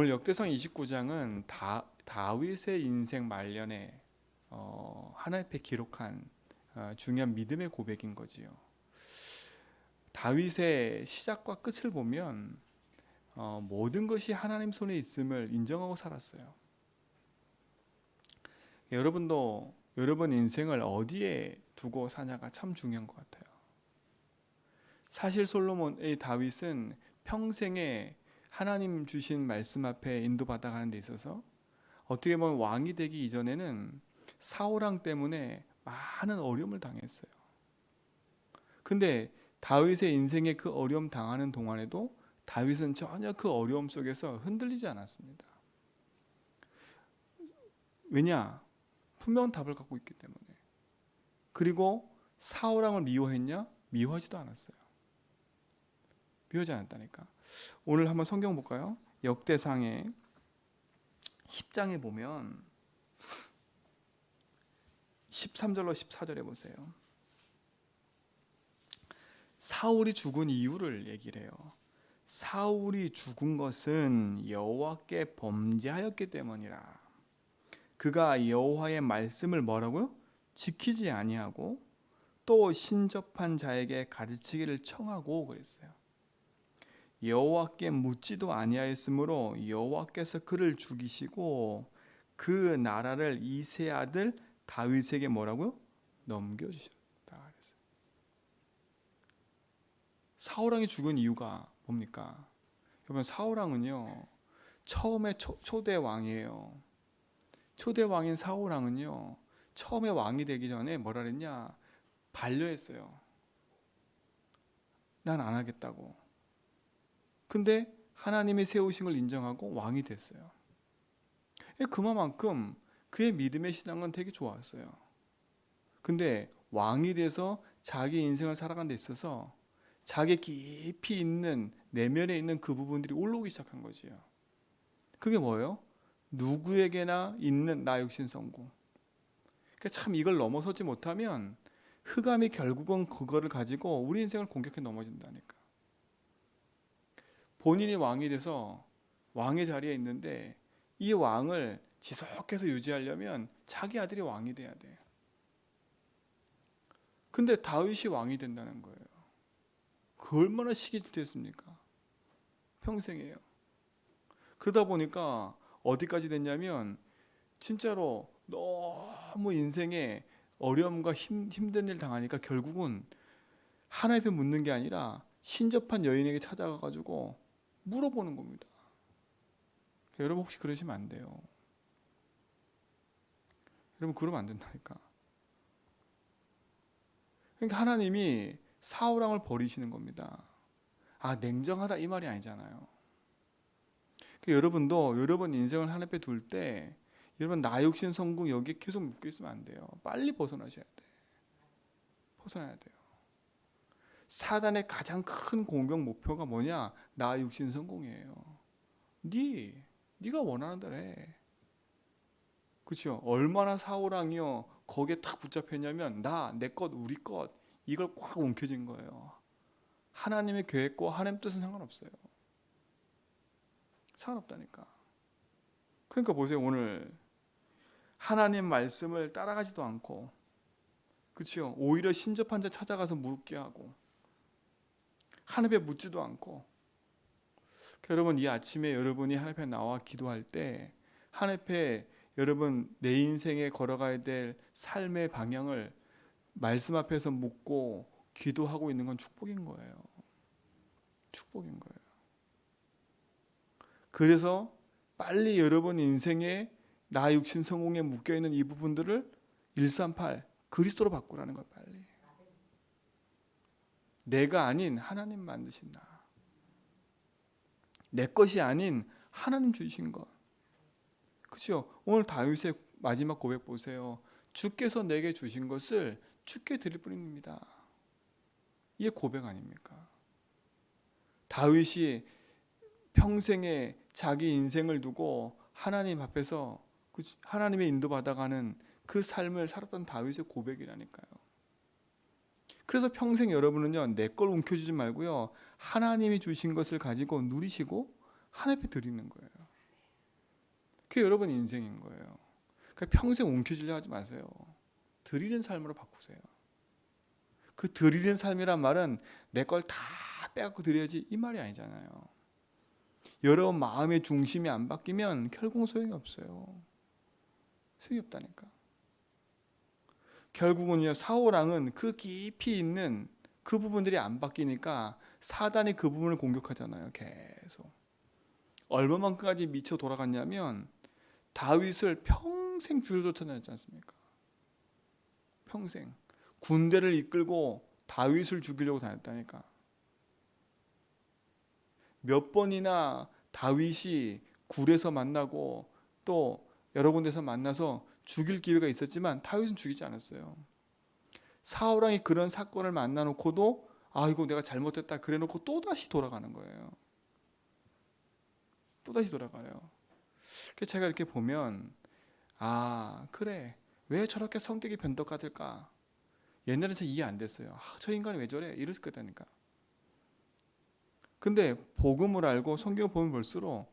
오늘 역대상 29장은 다윗의 인생 말년에 하나님 앞에 기록한 중요한 믿음의 고백인 거지요. 다윗의 시작과 끝을 보면 모든 것이 하나님 손에 있음을 인정하고 살았어요. 여러분도 여러분 인생을 어디에 두고 사냐가 참 중요한 것 같아요. 사실 솔로몬의 다윗은 평생에 하나님 주신 말씀 앞에 인도받아 가는 데 있어서 어떻게 보면 왕이 되기 이전에는 사울왕 때문에 많은 어려움을 당했어요. 근데 다윗의 인생에 그 어려움 당하는 동안에도 다윗은 전혀 그 어려움 속에서 흔들리지 않았습니다. 왜냐? 분명한 답을 갖고 있기 때문에. 그리고 사울왕을 미워했냐? 미워하지도 않았어요. 미워하지 않았다니까. 오늘 한번 성경 볼까요? 역대상의 10장에 보면 13절로 14절에 보세요. 사울이 죽은 이유를 얘기를 해요. 사울이 죽은 것은 여호와께 범죄하였기 때문이라. 그가 여호와의 말씀을 뭐라고요? 지키지 아니하고 또 신접한 자에게 가르치기를 청하고 그랬어요. 여호와께 묻지도 아니하였으므로 여호와께서 그를 죽이시고 그 나라를 이세 아들 다윗에게 뭐라고요? 넘겨주셨다. 사울왕이 죽은 이유가 뭡니까? 여러분, 사울왕은요 처음에 초대 왕이에요. 초대 왕인 사울왕은요 처음에 왕이 되기 전에 뭐라 그랬냐? 반려했어요. 난 안 하겠다고. 근데 하나님이 세우신 걸 인정하고 왕이 됐어요. 그만큼 그의 믿음의 신앙은 되게 좋았어요. 근데 왕이 돼서 자기 인생을 살아가는 데 있어서 자기 깊이 있는 내면에 있는 그 부분들이 올라오기 시작한 거지요. 그게 뭐예요? 누구에게나 있는 나 육신 성공. 그러니까 참 이걸 넘어서지 못하면 흑암이 결국은 그거를 가지고 우리 인생을 공격해 넘어진다니까. 본인이 왕이 돼서 왕의 자리에 있는데 이 왕을 지속해서 유지하려면 자기 아들이 왕이 돼야 돼. 근데 다윗이 왕이 된다는 거예요. 그 얼마나 시기 질투했습니까? 평생이에요. 그러다 보니까 어디까지 됐냐면 진짜로 너무 인생에 어려움과 힘든 일 당하니까 결국은 하나님 앞에 묻는 게 아니라 신접한 여인에게 찾아가가지고 물어보는 겁니다. 여러분 혹시 그러시면 안 돼요. 여러분 그러면 안 된다니까. 그러니까 하나님이 사울왕을 버리시는 겁니다. 냉정하다 이 말이 아니잖아요. 그러니까 여러분도 여러분 인생을 하나님 앞에 둘 때 여러분 나 육신 성공 여기에 계속 묶여 있으면 안 돼요. 빨리 벗어나셔야 돼. 벗어나야 돼요. 사단의 가장 큰 공격 목표가 뭐냐? 나 육신 성공이에요. 네가 원하는 대로 해. 그렇죠? 얼마나 사울왕이요 거기에 탁 붙잡혔냐면 내 것, 우리 것 이걸 꽉 움켜쥔 거예요. 하나님의 계획과 하나님 뜻은 상관없어요. 상관없다니까. 그러니까 보세요. 오늘 하나님 말씀을 따라가지도 않고 그렇죠? 오히려 신접한 자 찾아가서 묻게 하고 하나님 앞에 묻지도 않고 여러분 이 아침에 여러분이 하나님 앞에 나와 기도할 때 하나님 앞에 여러분 내 인생에 걸어가야 될 삶의 방향을 말씀 앞에서 묻고 기도하고 있는 건 축복인 거예요. 축복인 거예요. 그래서 빨리 여러분 인생에 나 육신 성공에 묶여있는 이 부분들을 138 그리스도로 바꾸라는 거예요. 빨리. 내가 아닌 하나님 만드신 나. 내 것이 아닌 하나님 주신 것. 그렇죠? 오늘 다윗의 마지막 고백 보세요. 주께서 내게 주신 것을 주께 드릴 뿐입니다. 이게 고백 아닙니까? 다윗이 평생에 자기 인생을 두고 하나님 앞에서 하나님의 인도받아가는 그 삶을 살았던 다윗의 고백이라니까요. 그래서 평생 여러분은요 내 걸 움켜쥐지 말고요 하나님이 주신 것을 가지고 누리시고 하나님 앞에 드리는 거예요. 그게 여러분 인생인 거예요. 그러니까 평생 움켜쥐려 하지 마세요. 드리는 삶으로 바꾸세요. 그 드리는 삶이란 말은 내 걸 다 빼갖고 드려야지 이 말이 아니잖아요. 여러분 마음의 중심이 안 바뀌면 결국 소용이 없어요. 소용이 없다니까. 결국은요, 사오랑은 그 깊이 있는 그 부분들이 안 바뀌니까 사단이 그 부분을 공격하잖아요. 계속. 얼마만큼까지 미쳐 돌아갔냐면 다윗을 평생 뒤로 쫓아다녔지 않습니까? 평생. 군대를 이끌고 다윗을 죽이려고 다녔다니까. 몇 번이나 다윗이 굴에서 만나고 또 여러 군데서 만나서 죽일 기회가 있었지만 다윗은 죽이지 않았어요. 사울왕이 그런 사건을 만나놓고도 이거 내가 잘못했다 그래놓고 또다시 돌아가는 거예요. 또다시 돌아가요. 그래서 제가 이렇게 보면 그래, 왜 저렇게 성격이 변덕같을까? 옛날엔 잘 이해 안 됐어요. 저 인간이 왜 저래? 이랬을 거다니까. 근데 복음을 알고 성경을 보면 볼수록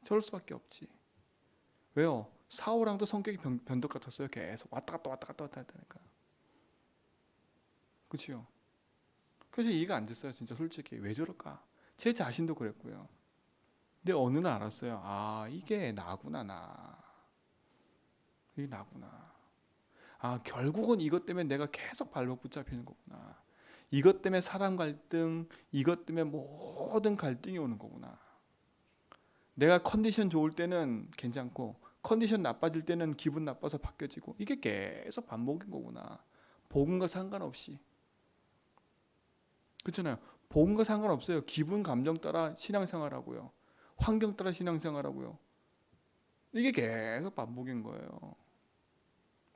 저럴 수밖에 없지. 왜요? 사울왕도 성격이 변덕 같았어요. 계속 왔다 갔다 했다니까. 그렇죠? 그래서 이해가 안 됐어요. 진짜 솔직히 왜 저럴까? 제 자신도 그랬고요. 근데 어느 날 알았어요. 이게 나구나. 이게 나구나. 결국은 이것 때문에 내가 계속 발목 붙잡히는 거구나. 이것 때문에 사람 갈등, 이것 때문에 모든 갈등이 오는 거구나. 내가 컨디션 좋을 때는 괜찮고 컨디션 나빠질 때는 기분 나빠서 바뀌어지고 이게 계속 반복인 거구나. 복음과 상관없이. 그렇잖아요. 복음과 상관없어요. 기분 감정 따라 신앙생활하고요. 환경 따라 신앙생활하고요. 이게 계속 반복인 거예요.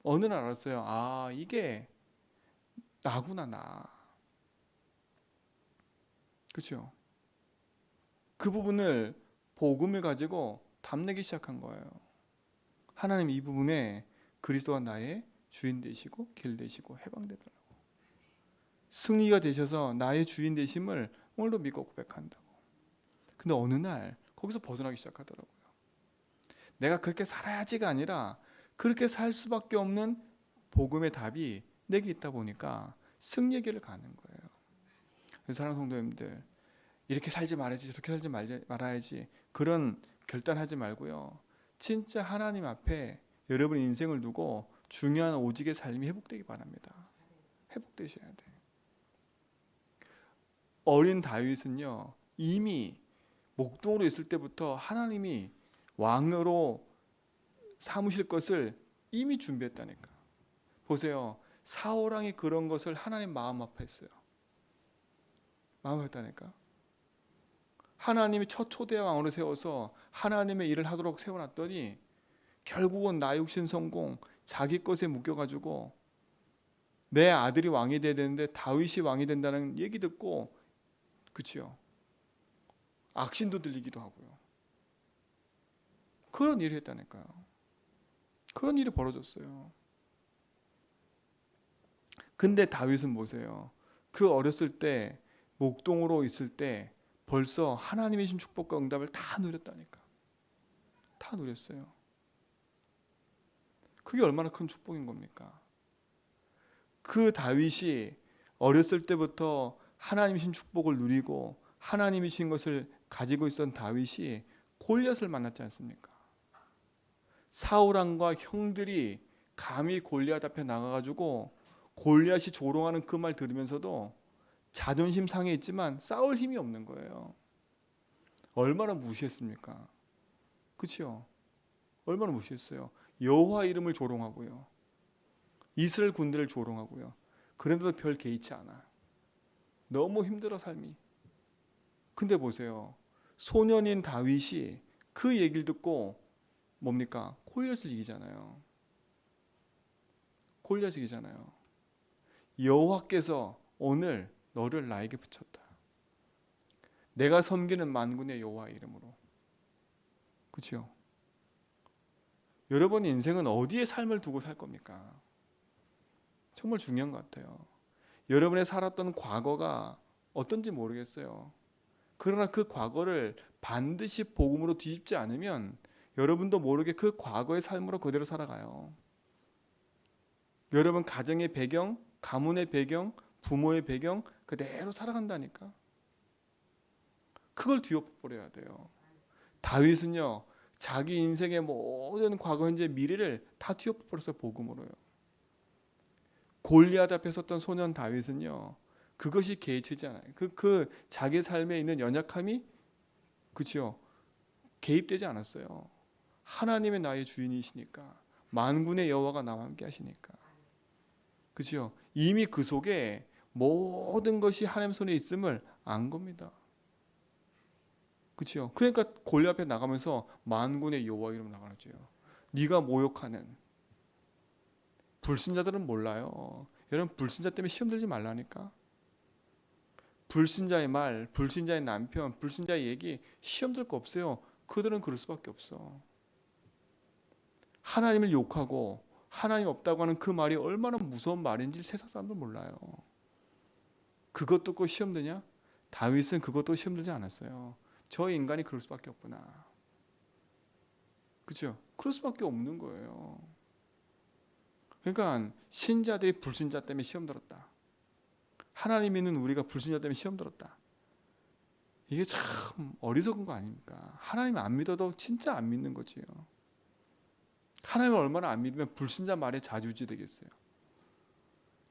어느 날 알았어요. 이게 나구나 나. 그렇죠? 그 부분을 복음을 가지고 담내기 시작한 거예요. 하나님 이 부분에 그리스도가 나의 주인 되시고 길 되시고 해방되더라고. 승리가 되셔서 나의 주인 되심을 오늘도 믿고 고백한다고. 근데 어느 날 거기서 벗어나기 시작하더라고요. 내가 그렇게 살아야지가 아니라 그렇게 살 수밖에 없는 복음의 답이 내게 있다 보니까 승리의 길을 가는 거예요. 그래서 사랑하는 성도님들, 이렇게 살지 말아야지 저렇게 살지 말아야지 그런 결단하지 말고요. 진짜 하나님 앞에 여러분 인생을 두고 중요한 오직의 삶이 회복되기 바랍니다. 회복되셔야 돼. 어린 다윗은요, 이미 목동으로 있을 때부터 하나님이 왕으로 삼으실 것을 이미 준비했다니까. 보세요. 사울왕이 그런 것을 하나님 마음 아파했어요. 마음 아팠다니까. 하나님이 첫 초대 왕으로 세워서 하나님의 일을 하도록 세워놨더니 결국은 나 육신 성공, 자기 것에 묶여가지고 내 아들이 왕이 돼야 되는데 다윗이 왕이 된다는 얘기 듣고, 그치요? 악신도 들리기도 하고요. 그런 일을 했다니까요. 그런 일이 벌어졌어요. 근데 다윗은 보세요. 그 어렸을 때 목동으로 있을 때 벌써 하나님의 신 축복과 응답을 다 누렸다니까. 다 누렸어요. 그게 얼마나 큰 축복인 겁니까? 그 다윗이 어렸을 때부터 하나님의 신 축복을 누리고 하나님이 신 것을 가지고 있었던 다윗이 골리앗을 만났지 않습니까? 사울왕과 형들이 감히 골리앗 앞에 나가가지고 골리앗이 조롱하는 그 말 들으면서도 자존심 상해 있지만 싸울 힘이 없는 거예요. 얼마나 무시했습니까? 그렇죠? 얼마나 무시했어요. 여호와 이름을 조롱하고요. 이스라엘 군대를 조롱하고요. 그런데도 별 개의치 않아. 너무 힘들어 삶이. 근데 보세요. 소년인 다윗이 그 얘기를 듣고 뭡니까? 골리앗을 이기잖아요. 골리앗을 이기잖아요. 여호와께서 오늘 너를 나에게 붙였다. 내가 섬기는 만군의 여호와 이름으로. 그렇죠? 여러분의 인생은 어디에 삶을 두고 살 겁니까? 정말 중요한 것 같아요. 여러분의 살았던 과거가 어떤지 모르겠어요. 그러나 그 과거를 반드시 복음으로 뒤집지 않으면 여러분도 모르게 그 과거의 삶으로 그대로 살아가요. 여러분 가정의 배경, 가문의 배경, 부모의 배경 그대로 살아간다니까. 그걸 뒤엎어버려야 돼요. 다윗은요, 자기 인생의 모든 과거, 현재, 미래를 다 뒤엎어버렸어요. 복음으로요. 골리앗 앞에 섰던 소년 다윗은요, 그것이 개의치지 않아요. 그 자기 삶에 있는 연약함이, 그렇죠, 개입되지 않았어요. 하나님의 나의 주인이시니까, 만군의 여호와가 나와 함께 하시니까, 그렇죠. 이미 그 속에 모든 것이 하나님 손에 있음을 안 겁니다. 그렇죠. 그러니까 골리앗 앞에 나가면서 만군의 여호와 이름 나가죠. 네가 모욕하는 불신자들은 몰라요. 여러분 불신자 때문에 시험 들지 말라니까. 불신자의 말, 불신자의 남편, 불신자의 얘기 시험 들 거 없어요. 그들은 그럴 수밖에 없어. 하나님을 욕하고 하나님 없다고 하는 그 말이 얼마나 무서운 말인지 세상 사람들 몰라요. 그것 듣고 시험 드냐? 다윗은 그것도 시험 들지 않았어요. 저 인간이 그럴 수밖에 없구나. 그렇죠? 그럴 수밖에 없는 거예요. 그러니까 신자들이 불신자 때문에 시험 들었다. 하나님 믿는 우리가 불신자 때문에 시험 들었다. 이게 참 어리석은 거 아닙니까? 하나님 안 믿어도 진짜 안 믿는 거지요. 하나님을 얼마나 안 믿으면 불신자 말에 좌지우지 되겠어요.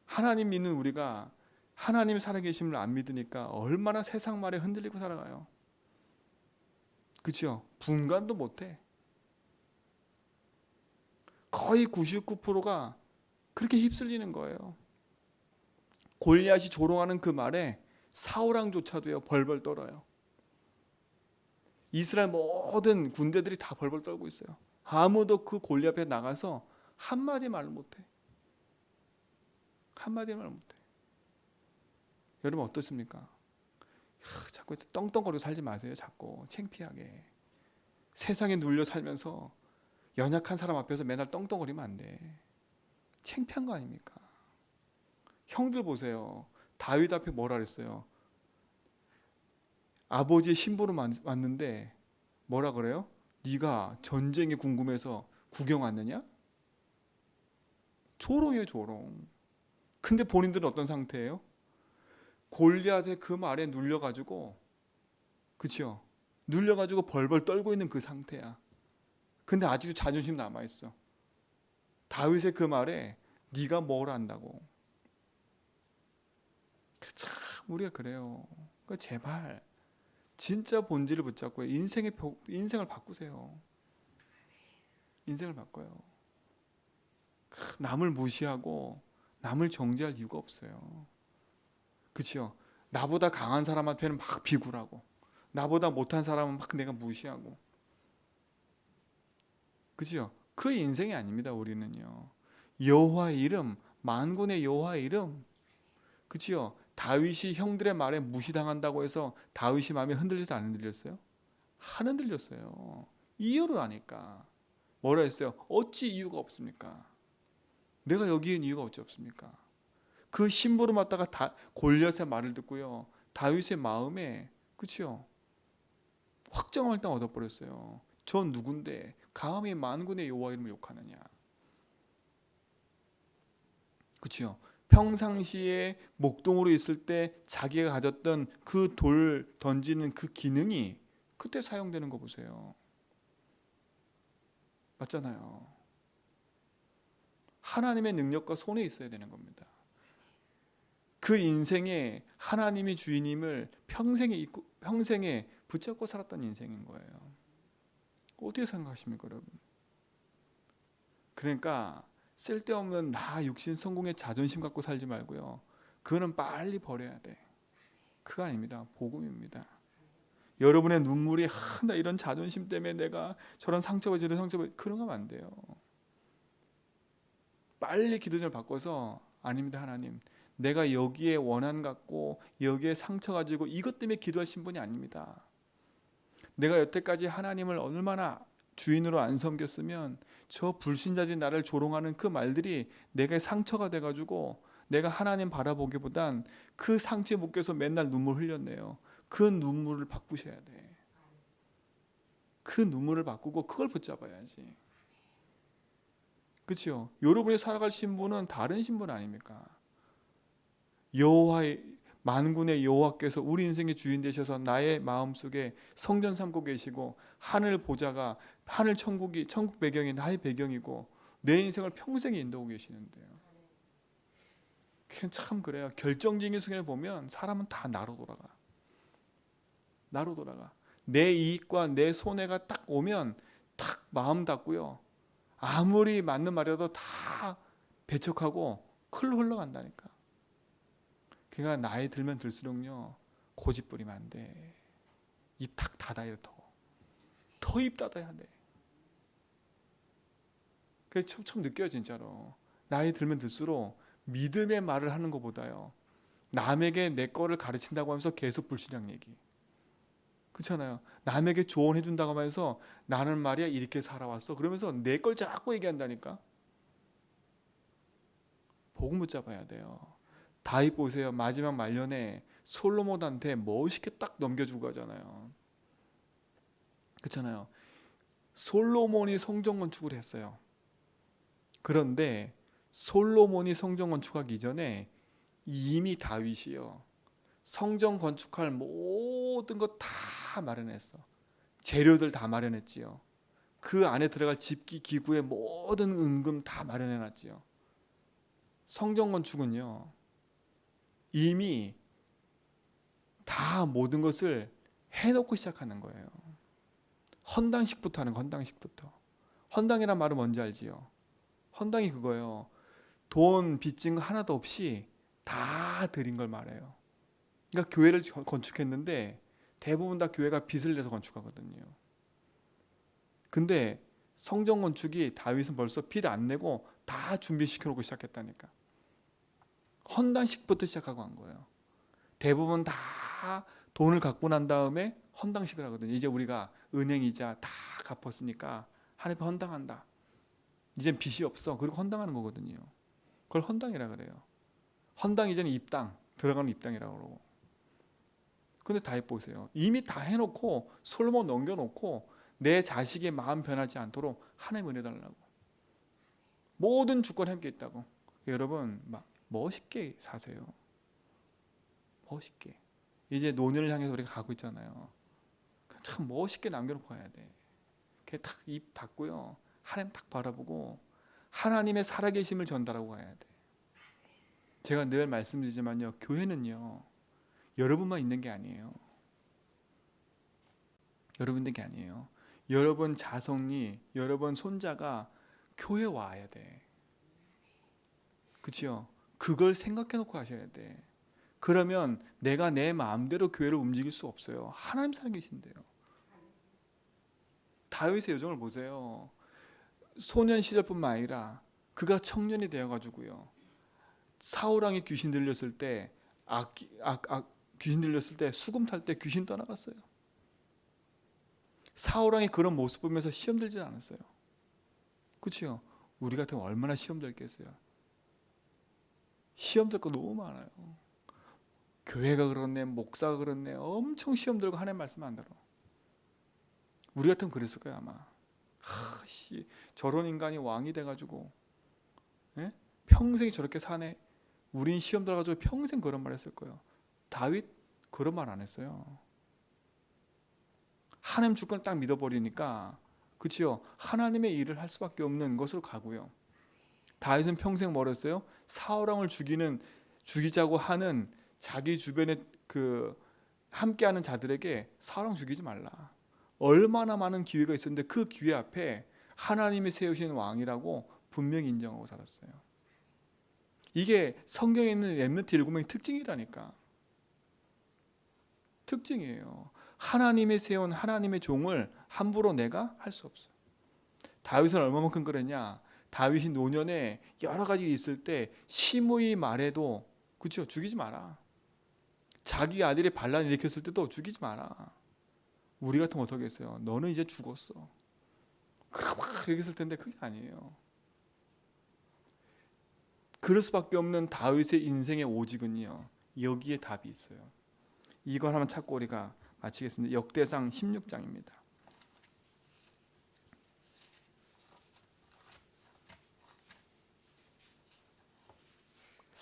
하나님 믿는 우리가 하나님 살아계심을 안 믿으니까 얼마나 세상 말에 흔들리고 살아가요. 그렇죠? 분간도 못해. 거의 99%가 그렇게 휩쓸리는 거예요. 골리앗이 조롱하는 그 말에 사울왕조차도요 벌벌 떨어요. 이스라엘 모든 군대들이 다 벌벌 떨고 있어요. 아무도 그 골리앗 앞에 나가서 한마디 말을 못해. 한마디 말을 못해. 여러분 어떻습니까? 자꾸 떵떵거리고 살지 마세요. 자꾸 창피하게. 세상에 눌려 살면서 연약한 사람 앞에서 맨날 떵떵거리면 안 돼. 창피한 거 아닙니까? 형들 보세요. 다윗 앞에 뭐라 그랬어요? 아버지의 신부로 왔는데 뭐라 그래요? 네가 전쟁이 궁금해서 구경 왔느냐? 조롱이에요, 조롱. 근데 본인들은 어떤 상태예요? 골리앗의 그 말에 눌려가지고, 그치요? 눌려가지고 벌벌 떨고 있는 그 상태야. 근데 아직도 자존심 남아있어. 다윗의 그 말에 네가 뭘 안다고. 참 우리가 그래요. 제발 진짜 본질을 붙잡고 인생을 바꾸세요. 인생을 바꿔요. 남을 무시하고 남을 정죄할 이유가 없어요. 그치요? 나보다 강한 사람한테는 막 비굴하고 나보다 못한 사람은 막 내가 무시하고, 그치요? 그 인생이 아닙니다. 우리는요. 여호와의 이름, 만군의 여호와의 이름, 그치요? 다윗이 형들의 말에 무시당한다고 해서 다윗이 마음이 흔들려서 안 흔들렸어요? 안 흔들렸어요. 이유를 아니까. 뭐라 했어요? 어찌 이유가 없습니까? 내가 여기에 이유가 어찌 없습니까? 그 심부름 왔다가 골리앗의 말을 듣고요. 다윗의 마음에, 그치요? 확정을 일단 얻어버렸어요. 저 누군데 감히 만군의 여호와 이름을 욕하느냐. 그치요? 평상시에 목동으로 있을 때 자기가 가졌던 그 돌 던지는 그 기능이 그때 사용되는 거 보세요. 맞잖아요. 하나님의 능력과 손에 있어야 되는 겁니다. 그 인생에 하나님이 주인임을 평생에 붙잡고 살았던 인생인 거예요. 어떻게 생각하십니까, 여러분? 그러니까 쓸데없는 나 육신 성공의 자존심 갖고 살지 말고요. 그거는 빨리 버려야 돼. 그거 아닙니다. 복음입니다. 여러분의 눈물이 나 이런 자존심 때문에 내가 저런 상처받지 저런 상처받지 그런 거 하면 안 돼요. 빨리 기도전을 바꿔서 아닙니다. 하나님, 내가 여기에 원한 갖고 여기에 상처 가지고 이것 때문에 기도하신 분이 아닙니다. 내가 여태까지 하나님을 얼마나 주인으로 안 섬겼으면 저 불신자들이 나를 조롱하는 그 말들이 내게 상처가 돼가지고 내가 하나님 바라보기보단 그 상처에 묶여서 맨날 눈물 흘렸네요. 그 눈물을 바꾸셔야 돼. 그 눈물을 바꾸고 그걸 붙잡아야지. 그렇죠? 여러분이 살아갈 신분은 다른 신분 아닙니까? 여호와의 만군의 여호와께서 우리 인생의 주인 되셔서 나의 마음속에 성전 삼고 계시고, 하늘 보좌가, 하늘 천국이, 천국 배경이 나의 배경이고 내 인생을 평생 인도하고 계시는데요. 참 그래요. 결정적인 순간에 보면 사람은 다 나로 돌아가. 나로 돌아가. 내 이익과 내 손해가 딱 오면 딱 마음 닫고요. 아무리 맞는 말이라도 다 배척하고 클로 흘러간다니까. 그러니까 나이 들면 들수록요, 고집 부리면 안 돼. 입 탁 닫아야 돼. 더 입 닫아야 돼. 그게 참 느껴요, 진짜로. 나이 들면 들수록 믿음의 말을 하는 것보다요, 남에게 내 거를 가르친다고 하면서 계속 불신앙 얘기. 그렇잖아요. 남에게 조언해 준다고 하면서 나는 말이야 이렇게 살아왔어. 그러면서 내 걸 자꾸 얘기한다니까. 복음 붙잡아야 돼요. 다윗 보세요. 마지막 말년에 솔로몬한테 멋있게 딱 넘겨주고 가잖아요. 그렇잖아요. 솔로몬이 성전 건축을 했어요. 그런데 솔로몬이 성전 건축하기 이전에 이미 다윗이요, 성전 건축할 모든 것 다 마련했어. 재료들 다 마련했지요. 그 안에 들어갈 집기 기구의 모든 은금 다 마련해놨지요. 성전 건축은요, 이미 다 모든 것을 해놓고 시작하는 거예요. 헌당식부터 하는 거, 헌당식부터. 헌당이란 말은 뭔지 알지요? 헌당이 그거예요. 돈 빚진 거 하나도 없이 다 드린 걸 말해요. 그러니까 교회를 건축했는데 대부분 다 교회가 빚을 내서 건축하거든요. 근데 성전 건축이 다윗은 벌써 빚 안 내고 다 준비시켜 놓고 시작했다니까. 헌당식부터 시작하고 한 거예요. 대부분 다 돈을 갖고 난 다음에 헌당식을 하거든요. 이제 우리가 은행 이자 다 갚았으니까 하나님 헌당한다. 이젠 빚이 없어. 그리고 헌당하는 거거든요. 그걸 헌당이라 그래요. 헌당 이제는 입당, 들어가는 입당이라고 그러고. 근데 다윗 보세요. 이미 다 해놓고 솔로몬 넘겨놓고 내 자식의 마음 변하지 않도록 하나님 은혜 달라고. 모든 주권 함께 있다고. 여러분 막 멋있게 사세요. 멋있게. 이제 노년을 향해서 우리가 가고 있잖아요. 참 멋있게 남겨놓고 가야 돼. 탁 입 닫고요, 하나님 딱 바라보고 하나님의 살아계심을 전달하고 가야 돼. 제가 늘 말씀드리지만요, 교회는요, 여러분만 있는 게 아니에요. 여러분 있는 게 아니에요. 여러분 자손이, 여러분 손자가 교회 와야 돼. 그렇죠? 그걸 생각해 놓고 하셔야 돼. 그러면 내가 내 마음대로 교회를 움직일 수 없어요. 하나님 살아계신대요. 다윗의 여정을 보세요. 소년 시절뿐만 아니라 그가 청년이 되어가지고요, 사울 왕이 귀신 들렸을 때, 귀신 들렸을 때 수금 탈 때 귀신 떠나갔어요. 사울 왕이 그런 모습 보면서 시험 들지 않았어요. 그렇죠? 우리 같으면 얼마나 시험 들겠어요. 시험 들 거 너무 많아요. 교회가 그렇네, 목사가 그렇네, 엄청 시험 들고 하나님 말씀 안 들어. 우리 같으면 그랬을 거야 아마. 저런 인간이 왕이 돼가지고, 예? 평생 저렇게 사네. 우린 시험 들어가지고 평생 그런 말 했을 거예요. 다윗 그런 말 안 했어요. 하나님 주권을 딱 믿어버리니까, 그치요? 하나님의 일을 할 수밖에 없는 것으로 가고요. 다윗은 평생 뭐랬어요? 사울왕을 죽이자고 하는 자기 주변에 그 함께하는 자들에게 사울왕 죽이지 말라. 얼마나 많은 기회가 있었는데 그 기회 앞에 하나님이 세우신 왕이라고 분명히 인정하고 살았어요. 이게 성경에 있는 렘넌트 7명의 특징이라니까. 특징이에요. 하나님이 세운 하나님의 종을 함부로 내가 할 수 없어요. 다윗은 얼마만큼 그랬냐? 다윗이 노년에 여러 가지 있을 때 시므이 말해도, 그렇죠? 죽이지 마라. 자기 아들이 반란 일으켰을 때도 죽이지 마라. 우리 같으면 어떻게 했어요? 너는 이제 죽었어. 그렇게 막 얘기했을 텐데 그게 아니에요. 그럴 수밖에 없는 다윗의 인생의 오직은요, 여기에 답이 있어요. 이걸 한번 찾고 우리가 마치겠습니다. 역대상 16장입니다.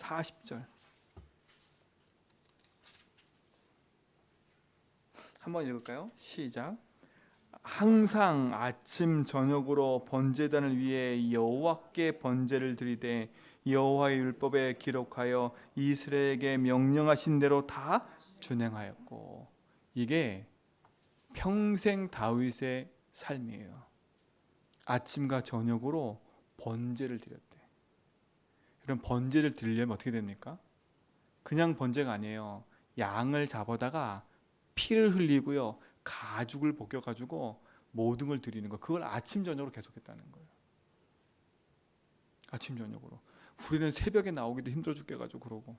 40절 한번 읽을까요? 시작. 항상 아침 저녁으로 번제단을 위해 여호와께 번제를 드리되 여호와의 율법에 기록하여 이스라엘에게 명령하신 대로 다 준행하였고. 이게 평생 다윗의 삶이에요. 아침과 저녁으로 번제를 드렸대. 그럼 번제를 드리려면 어떻게 됩니까? 그냥 번제가 아니에요. 양을 잡아다가 피를 흘리고요, 가죽을 벗겨가지고 모든 걸 드리는 거. 그걸 아침 저녁으로 계속했다는 거예요. 아침 저녁으로. 우리는 새벽에 나오기도 힘들어 죽겠가지고 그러고,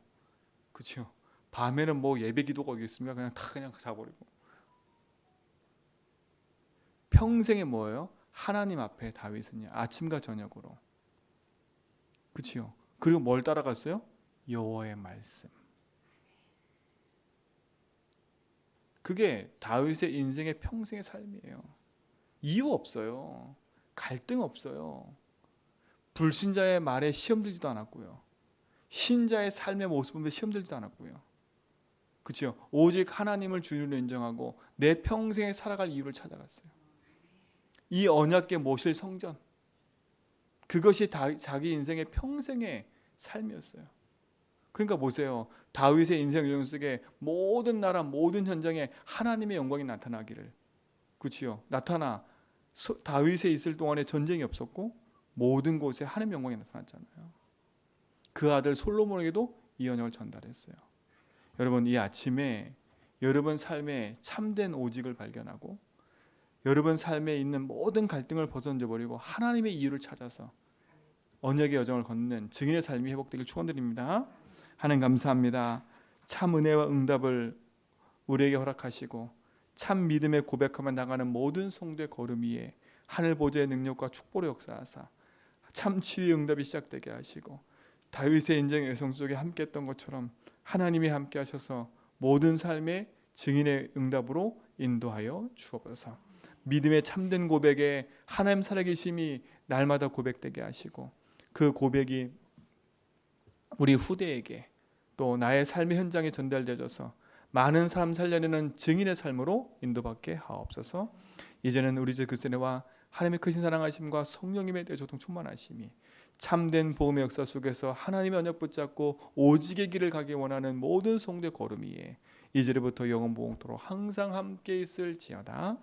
그렇죠? 밤에는 뭐 예배 기도가 어디 있습니까? 그냥 다 그냥 자버리고. 평생에 뭐예요? 하나님 앞에 다윗은요, 아침과 저녁으로, 그렇죠? 그리고 뭘 따라갔어요? 여호와의 말씀. 그게 다윗의 인생의 평생의 삶이에요. 이유 없어요. 갈등 없어요. 불신자의 말에 시험 들지도 않았고요. 신자의 삶의 모습 보면 시험 들지도 않았고요. 그렇죠? 오직 하나님을 주인으로 인정하고 내 평생에 살아갈 이유를 찾아갔어요. 이 언약궤 모실 성전, 그것이 자기 인생의 평생의 삶이었어요. 그러니까 보세요. 다윗의 인생 여정 속에 모든 나라, 모든 현장에 하나님의 영광이 나타나기를, 그렇죠? 다윗에 있을 동안에 전쟁이 없었고 모든 곳에 하나님의 영광이 나타났잖아요. 그 아들 솔로몬에게도 이 언약을 전달했어요. 여러분, 이 아침에 여러분 삶에 참된 오직을 발견하고 여러분 삶에 있는 모든 갈등을 벗어던져 버리고 하나님의 이유를 찾아서 언약의 여정을 걷는 증인의 삶이 회복되길 축원드립니다. 하나님 감사합니다. 참 은혜와 응답을 우리에게 허락하시고 참 믿음의 고백하며 나가는 모든 성도의 걸음 위에 하늘 보좌의 능력과 축복의 역사하사 참 치유의 응답이 시작되게 하시고 다윗의 인생의 여정 속에 함께했던 것처럼 하나님이 함께 하셔서 모든 삶의 증인의 응답으로 인도하여 주옵소서. 믿음의 참된 고백에 하나님 살아계심이 날마다 고백되게 하시고 그 고백이 우리 후대에게 또 나의 삶의 현장에 전달되어져서 많은 사람 살려내는 증인의 삶으로 인도받게 하옵소서. 이제는 우리 주 그리스도와 하나님의 크신 사랑하심과 성령님의 대조통 충만하심이 참된 복음의 역사 속에서 하나님의 언약 붙잡고 오직의 길을 가기 원하는 모든 성도의 걸음 위에 이제부터 영원 보응토록 항상 함께 있을지어다.